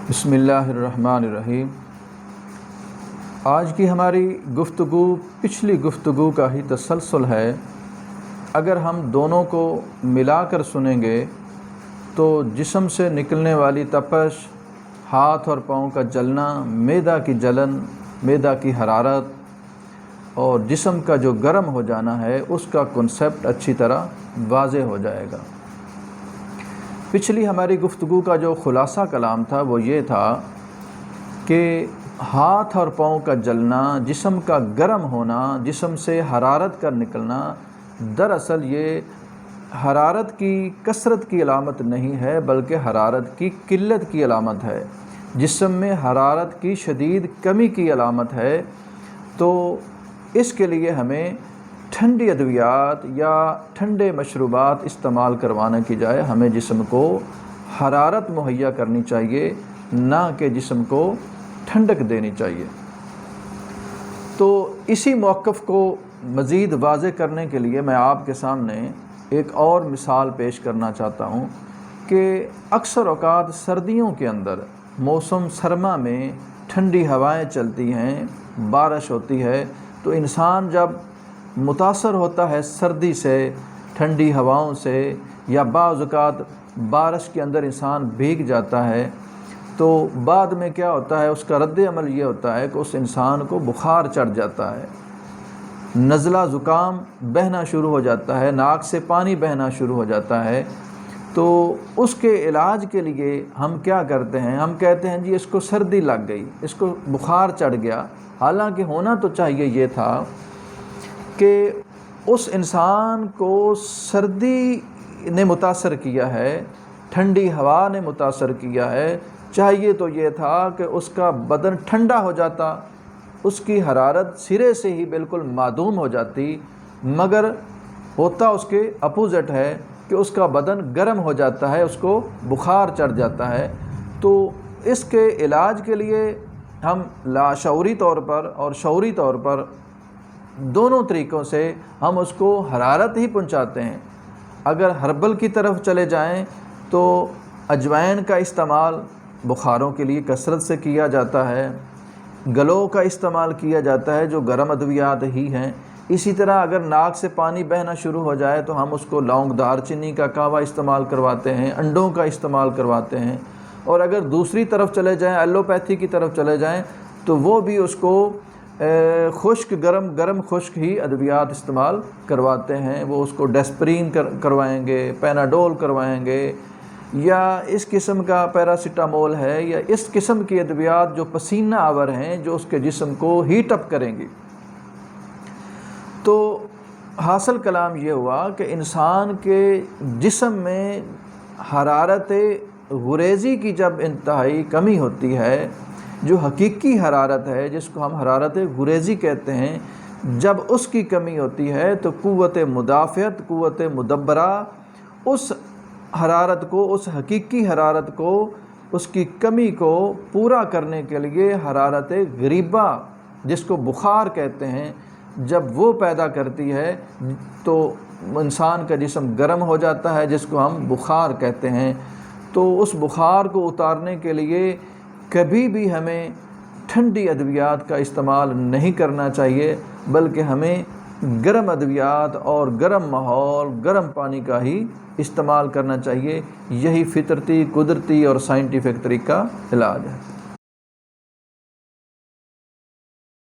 بسم اللہ الرحمن الرحیم۔ آج کی ہماری گفتگو پچھلی گفتگو کا ہی تسلسل ہے۔ اگر ہم دونوں کو ملا کر سنیں گے تو جسم سے نکلنے والی تپش، ہاتھ اور پاؤں کا جلنا، معدہ کی جلن، معدہ کی حرارت اور جسم کا جو گرم ہو جانا ہے اس کا کنسیپٹ اچھی طرح واضح ہو جائے گا۔ پچھلی ہماری گفتگو کا جو خلاصہ کلام تھا وہ یہ تھا کہ ہاتھ اور پاؤں کا جلنا، جسم کا گرم ہونا، جسم سے حرارت کا نکلنا، دراصل یہ حرارت کی کثرت کی علامت نہیں ہے بلکہ حرارت کی قلت کی علامت ہے۔ جسم میں حرارت کی شدید کمی کی علامت ہے۔ تو اس کے لیے ہمیں ٹھنڈی ادویات یا ٹھنڈے مشروبات استعمال کروانے کی جائے ہمیں جسم کو حرارت مہیا کرنی چاہیے، نہ کہ جسم کو ٹھنڈک دینی چاہیے۔ تو اسی موقف کو مزید واضح کرنے کے لیے میں آپ کے سامنے ایک اور مثال پیش کرنا چاہتا ہوں کہ اکثر اوقات سردیوں کے اندر موسم سرما میں ٹھنڈی ہوائیں چلتی ہیں، بارش ہوتی ہے، تو انسان جب متاثر ہوتا ہے سردی سے، ٹھنڈی ہواؤں سے، یا بعض اوقات بارش کے اندر انسان بھیگ جاتا ہے، تو بعد میں کیا ہوتا ہے، اس کا رد عمل یہ ہوتا ہے کہ اس انسان کو بخار چڑھ جاتا ہے، نزلہ زکام بہنا شروع ہو جاتا ہے، ناک سے پانی بہنا شروع ہو جاتا ہے۔ تو اس کے علاج کے لیے ہم کیا کرتے ہیں، ہم کہتے ہیں جی اس کو سردی لگ گئی، اس کو بخار چڑھ گیا۔ حالانکہ ہونا تو چاہیے یہ تھا کہ اس انسان کو سردی نے متاثر کیا ہے، ٹھنڈی ہوا نے متاثر کیا ہے، چاہیے تو یہ تھا کہ اس کا بدن ٹھنڈا ہو جاتا، اس کی حرارت سرے سے ہی بالکل معدوم ہو جاتی، مگر ہوتا اس کے اپوزٹ ہے کہ اس کا بدن گرم ہو جاتا ہے، اس کو بخار چڑھ جاتا ہے۔ تو اس کے علاج کے لیے ہم لاشعوری طور پر اور شعوری طور پر دونوں طریقوں سے ہم اس کو حرارت ہی پہنچاتے ہیں۔ اگر ہربل کی طرف چلے جائیں تو اجوائن کا استعمال بخاروں کے لیے کثرت سے کیا جاتا ہے، گلو کا استعمال کیا جاتا ہے جو گرم ادویات ہی ہیں۔ اسی طرح اگر ناک سے پانی بہنا شروع ہو جائے تو ہم اس کو لونگ دار چینی کا کہوہ استعمال کرواتے ہیں، انڈوں کا استعمال کرواتے ہیں۔ اور اگر دوسری طرف چلے جائیں، ایلوپیتھی کی طرف چلے جائیں، تو وہ بھی اس کو خشک گرم خشک ہی ادویات استعمال کرواتے ہیں۔ وہ اس کو ڈیسپرین کروائیں گے، پیناڈول کروائیں گے، یا اس قسم کا پیراسیٹامول ہے، یا اس قسم کی ادویات جو پسینہ آور ہیں، جو اس کے جسم کو ہیٹ اپ کریں گی۔ تو حاصل کلام یہ ہوا کہ انسان کے جسم میں حرارت غریزی کی جب انتہائی کمی ہوتی ہے، جو حقیقی حرارت ہے جس کو ہم حرارت غریزی کہتے ہیں، جب اس کی کمی ہوتی ہے تو قوت مدافعت، قوت مدبرہ اس حرارت کو، اس حقیقی حرارت کو، اس کی کمی کو پورا کرنے کے لیے حرارت غریبہ جس کو بخار کہتے ہیں، جب وہ پیدا کرتی ہے تو انسان کا جسم گرم ہو جاتا ہے، جس کو ہم بخار کہتے ہیں۔ تو اس بخار کو اتارنے کے لیے کبھی بھی ہمیں ٹھنڈی ادویات کا استعمال نہیں کرنا چاہیے، بلکہ ہمیں گرم ادویات اور گرم ماحول، گرم پانی کا ہی استعمال کرنا چاہیے۔ یہی فطرتی، قدرتی اور سائنٹیفک طریقہ علاج ہے۔